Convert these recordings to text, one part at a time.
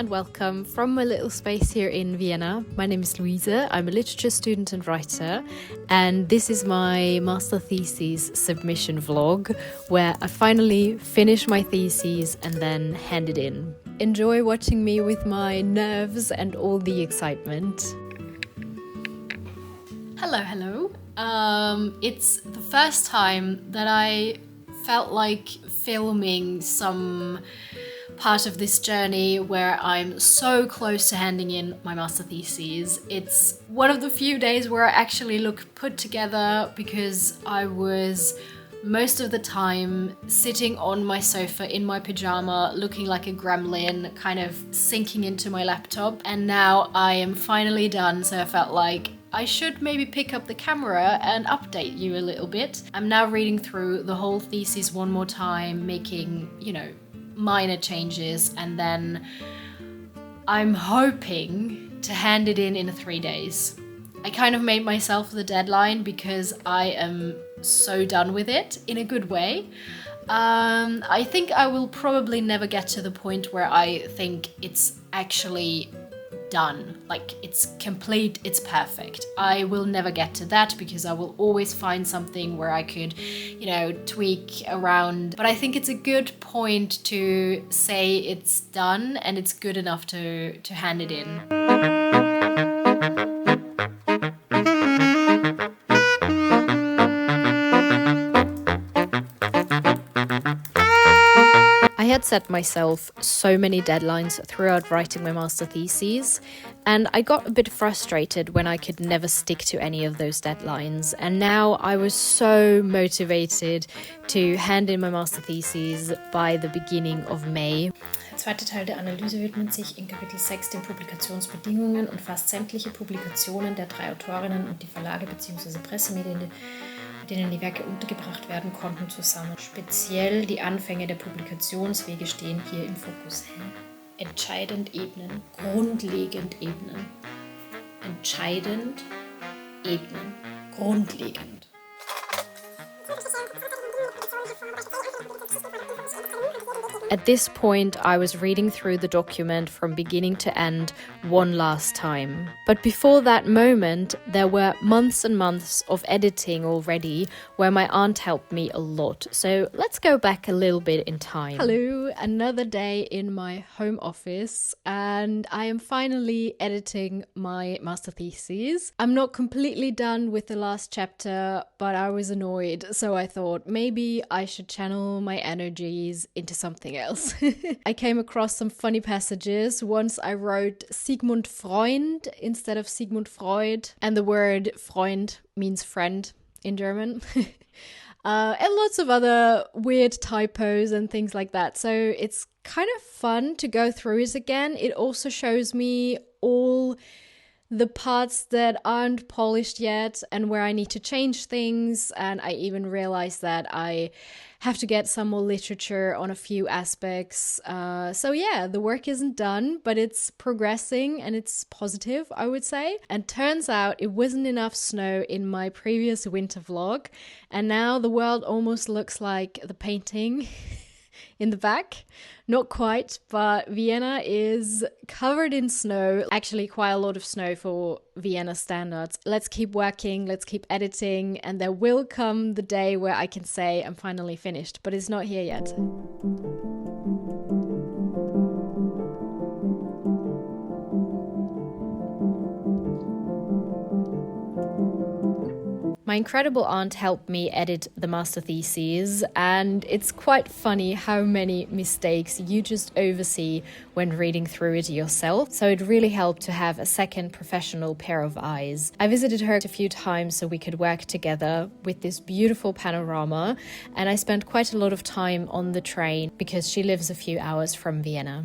and welcome from my little space here in Vienna. My name is Luise, I'm a literature student and writer, and this is my master thesis submission vlog where I finally finish my thesis and then hand it in. Enjoy watching me with my nerves and all the excitement. Hello. It's the first time that I felt like filming some part of this journey where I'm so close to handing in my master thesis. It's one of the few days where I actually look put together because I was most of the time sitting on my sofa in my pajama looking like a gremlin, kind of sinking into my laptop, and now I am finally done, so I felt like I should maybe pick up the camera and update you a little bit. I'm now reading through the whole thesis one more time, making, minor changes, and then I'm hoping to hand it in 3 days. I kind of made myself the deadline because I am so done with it in a good way. I think I will probably never get to the point where I think it's actually done, like it's complete, it's perfect. I will never get to that because I will always find something where I could, tweak around. But I think it's a good point to say it's done and it's good enough to hand it in. I had set myself so many deadlines throughout writing my master thesis, and I got a bit frustrated when I could never stick to any of those deadlines. And now I was so motivated to hand in my master thesis by the beginning of May. Der zweite Teil der Analyse widmet sich in Kapitel 6 den Publikationsbedingungen und fasst sämtliche Publikationen der 3 Autorinnen und die Verlage bzw. Pressemedien, mit denen die Werke untergebracht werden konnten, zusammen. Speziell die Anfänge der Publikationswege stehen hier im Fokus. Entscheidend ebnen, grundlegend ebnen. Entscheidend ebnen, grundlegend. At this point, I was reading through the document from beginning to end one last time. But before that moment, there were months and months of editing already where my aunt helped me a lot. So let's go back a little bit in time. Hello, another day in my home office, and I am finally editing my master thesis. I'm not completely done with the last chapter, but I was annoyed, so I thought maybe I should channel my energies into something else. I came across some funny passages. Once I wrote Sigmund Freund instead of Sigmund Freud, and the word Freund means friend in German. And lots of other weird typos and things like that. So it's kind of fun to go through it again. It also shows me all the parts that aren't polished yet and where I need to change things. And I even realized that I have to get some more literature on a few aspects. So yeah, the work isn't done, but it's progressing and it's positive, I would say. And turns out it wasn't enough snow in my previous winter vlog. And now the world almost looks like the painting in the back. Not quite, but Vienna is covered in snow. Actually, quite a lot of snow for Vienna standards. Let's keep working, let's keep editing, and there will come the day where I can say I'm finally finished, but it's not here yet. My incredible aunt helped me edit the master thesis, and it's quite funny how many mistakes you just oversee when reading through it yourself. So it really helped to have a second professional pair of eyes. I visited her a few times so we could work together with this beautiful panorama, and I spent quite a lot of time on the train because she lives a few hours from Vienna.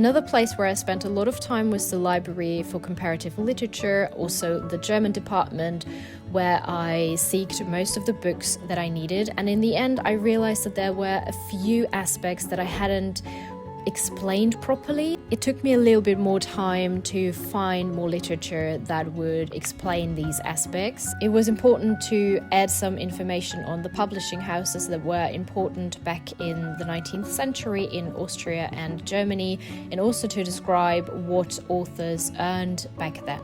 Another place where I spent a lot of time was the Library for Comparative Literature, also the German department, where I seeked most of the books that I needed. And in the end, I realized that there were a few aspects that I hadn't explained properly. It took me a little bit more time to find more literature that would explain these aspects. It was important to add some information on the publishing houses that were important back in the 19th century in Austria and Germany, and also to describe what authors earned back then.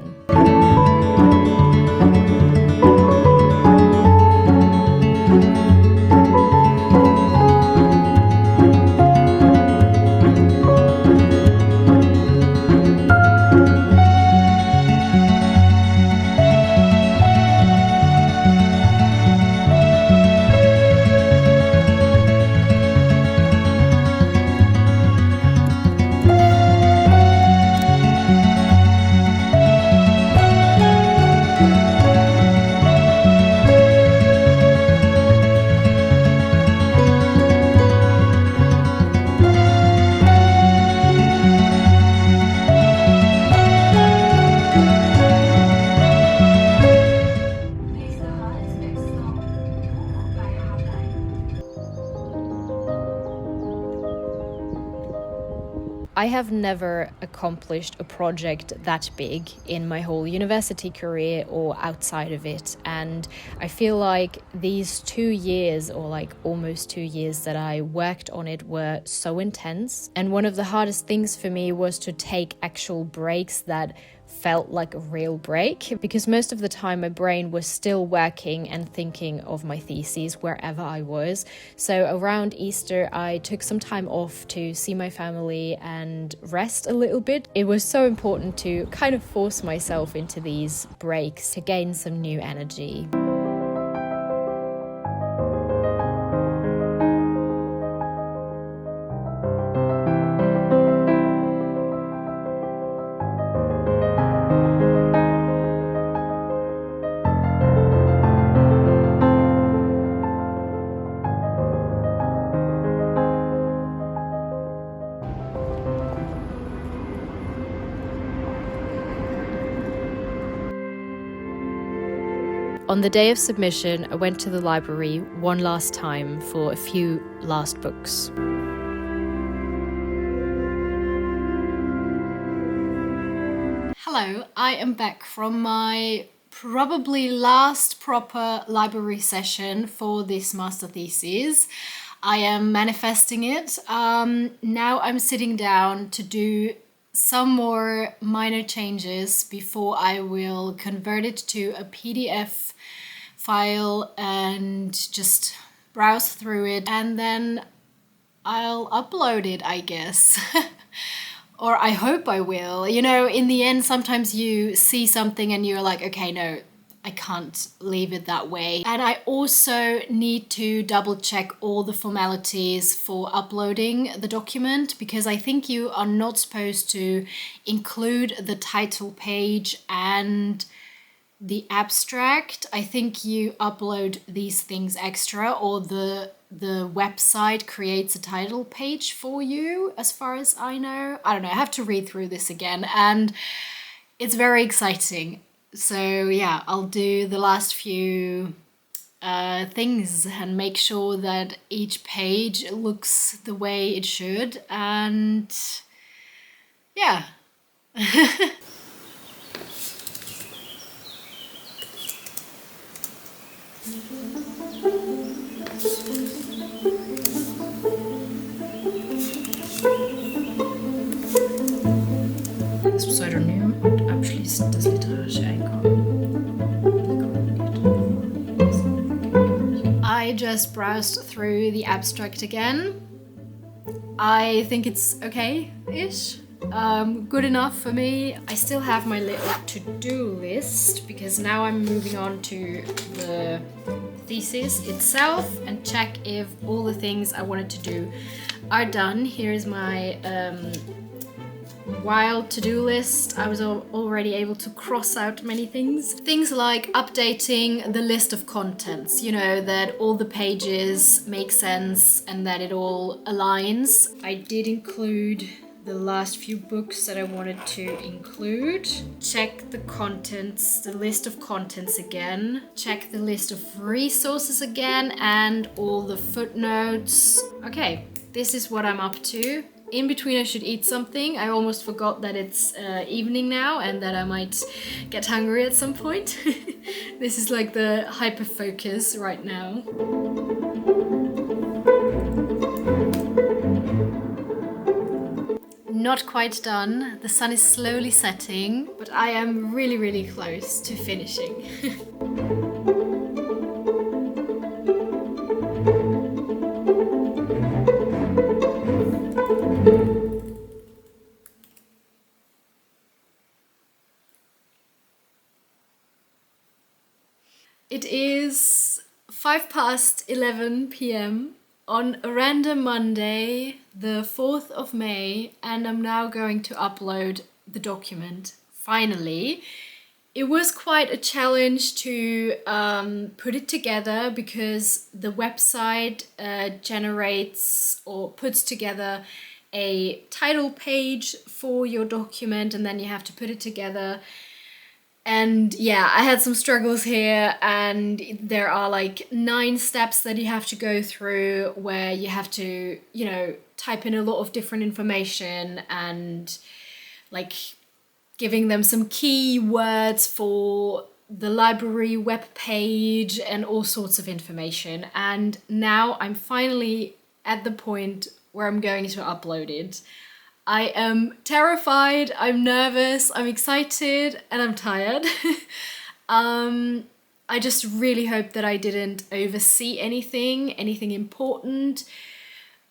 I have never accomplished a project that big in my whole university career or outside of it, and I feel like these 2 years, or like almost 2 years that I worked on it, were so intense. And one of the hardest things for me was to take actual breaks that felt like a real break, because most of the time my brain was still working and thinking of my thesis wherever I was. So around Easter I took some time off to see my family and rest a little bit. It was so important to kind of force myself into these breaks to gain some new energy. On the day of submission, I went to the library one last time for a few last books. Hello, I am back from my probably last proper library session for this master thesis. I am manifesting it. Now I'm sitting down to do some more minor changes before I will convert it to a PDF file and just browse through it, and then I'll upload it, I guess. Or I hope I will. You know, in the end, sometimes you see something and you're like, okay, no, I can't leave it that way. And I also need to double check all the formalities for uploading the document, because I think you are not supposed to include the title page and the abstract. I think you upload these things extra, or the website creates a title page for you, as far as I know. I don't know, I have to read through this again, and it's very exciting. So yeah, I'll do the last few things and make sure that each page looks the way it should, and yeah. Das Pseudonym und abschließend das literarische Einkommen. I just browsed through the abstract again. I think it's okay-ish. Good enough for me. I still have my little to-do list, because now I'm moving on to the thesis itself and check if all the things I wanted to do are done. Here is my wild to-do list. I was already able to cross out many things. Things like updating the list of contents, you know, that all the pages make sense and that it all aligns. I did include the last few books that I wanted to include. Check the contents, the list of contents again. Check the list of resources again and all the footnotes. Okay, this is what I'm up to. in between I should eat something. I almost forgot that it's evening now and that I might get hungry at some point. This is like the hyper focus right now. Not quite done. The sun is slowly setting, but I am really, really close to finishing. It is 11:05 p.m. on a random Monday, the 4th of May, and I'm now going to upload the document. Finally, it was quite a challenge to put it together because the website generates or puts together a title page for your document, and then you have to put it together. And yeah, I had some struggles here, and there are like 9 steps that you have to go through where you have to, you know, type in a lot of different information and like giving them some key words for the library web page and all sorts of information. And now I'm finally at the point where I'm going to upload it. I am terrified, I'm nervous, I'm excited, and I'm tired. I just really hope that I didn't oversee anything important,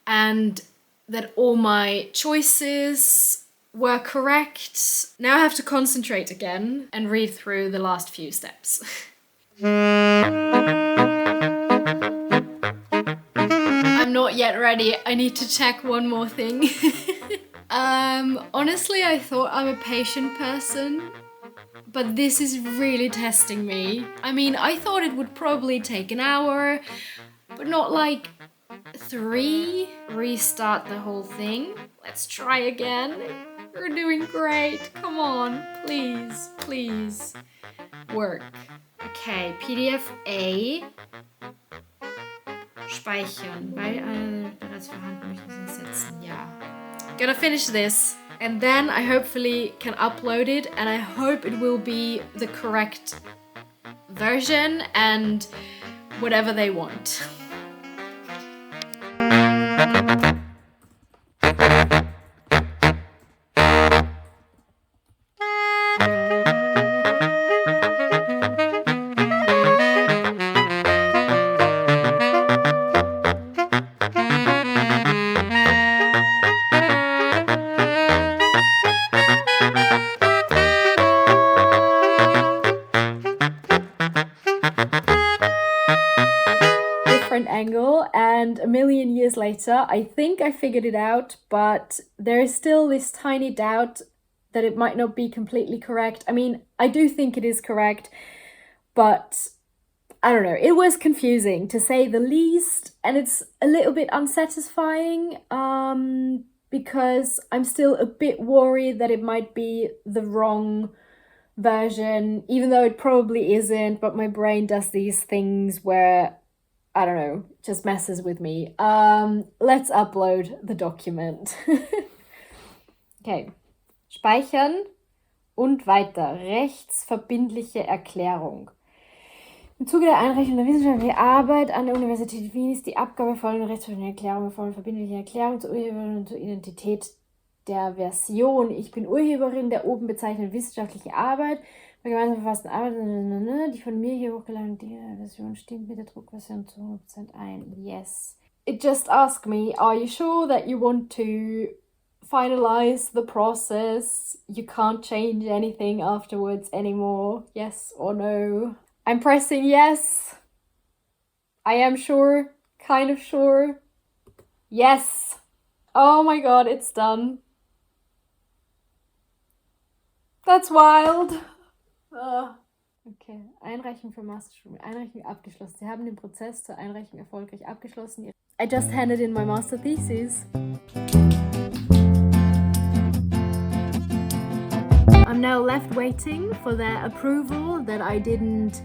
and that all my choices were correct. Now I have to concentrate again and read through the last few steps. I'm not yet ready. I need to check one more thing. Honestly, I thought I'm a patient person, but this is really testing me. I mean, I thought it would probably take an hour, but not like 3. Restart the whole thing. Let's try again. You're doing great. Come on, please. Work. Okay, PDF A. Speichern. Bei bereits vorhanden möchten Sie setzen. Ja. Gonna finish this, and then I hopefully can upload it, and I hope it will be the correct version and whatever they want. Angle, and a million years later I think I figured it out, but there is still this tiny doubt that it might not be completely correct. I mean, I do think it is correct, but I don't know, it was confusing to say the least, and it's a little bit unsatisfying because I'm still a bit worried that it might be the wrong version, even though it probably isn't, but my brain does these things where, I don't know, just messes with me. Let's upload the document. Okay. Speichern und weiter. Rechtsverbindliche Erklärung. Im Zuge der Einreichung der wissenschaftlichen Arbeit an der Universität Wien ist die Abgabe folgender rechtsverbindlichen Erklärung von verbindlichen Erklärung zur Urheberin und zur Identität der Version. Ich bin Urheberin der oben bezeichneten wissenschaftlichen Arbeit. Bei gemeinsam verfassten Arbeit, die von mir hier hochgeladene Version stimmt mit der Druckversion zu 100% ein. Yes. It just asked me, are you sure that you want to finalize the process? You can't change anything afterwards anymore. Yes or no? I'm pressing yes. I am sure. Kind of sure. Yes. Oh my god, it's done. That's wild. Okay, Einreichung für Masterstudium. Einreichung abgeschlossen. Sie haben den Prozess zur Einreichung erfolgreich abgeschlossen. I just handed in my master thesis. I'm now left waiting for their approval that I didn't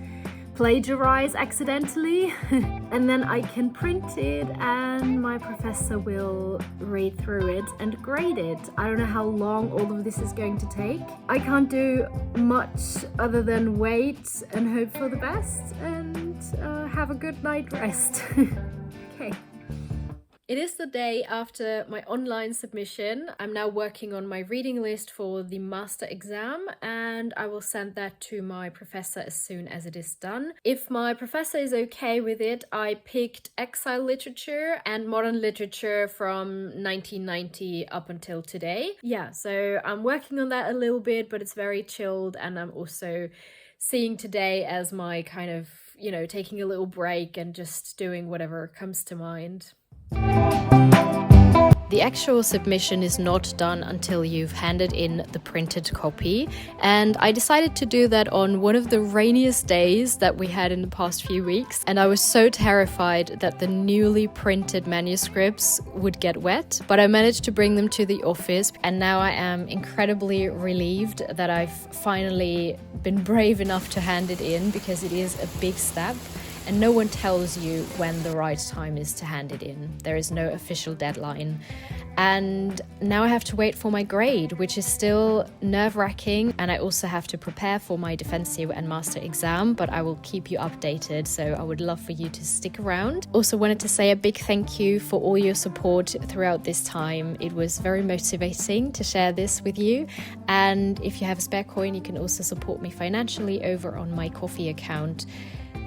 plagiarize accidentally and then I can print it and my professor will read through it and grade it. I don't know how long all of this is going to take. I can't do much other than wait and hope for the best and have a good night rest. Okay. It is the day after my online submission. I'm now working on my reading list for the master exam and I will send that to my professor as soon as it is done. If my professor is okay with it, I picked exile literature and modern literature from 1990 up until today. Yeah, so I'm working on that a little bit, but it's very chilled and I'm also seeing today as my kind of, taking a little break and just doing whatever comes to mind. The actual submission is not done until you've handed in the printed copy, and I decided to do that on one of the rainiest days that we had in the past few weeks, and I was so terrified that the newly printed manuscripts would get wet, but I managed to bring them to the office, and now I am incredibly relieved that I've finally been brave enough to hand it in, because it is a big step. And no one tells you when the right time is to hand it in. There is no official deadline. And now I have to wait for my grade, which is still nerve-wracking. And I also have to prepare for my defensio and master exam, but I will keep you updated. So I would love for you to stick around. Also wanted to say a big thank you for all your support throughout this time. It was very motivating to share this with you. And if you have a spare coin, you can also support me financially over on my Ko-fi account.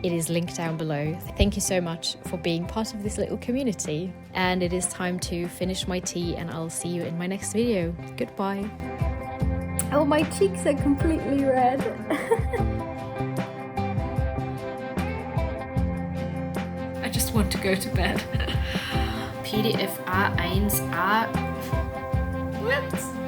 It is linked down below. Thank you so much for being part of this little community. And it is time to finish my tea and I'll see you in my next video. Goodbye. Oh, my cheeks are completely red. I just want to go to bed. PDF A1 A... What?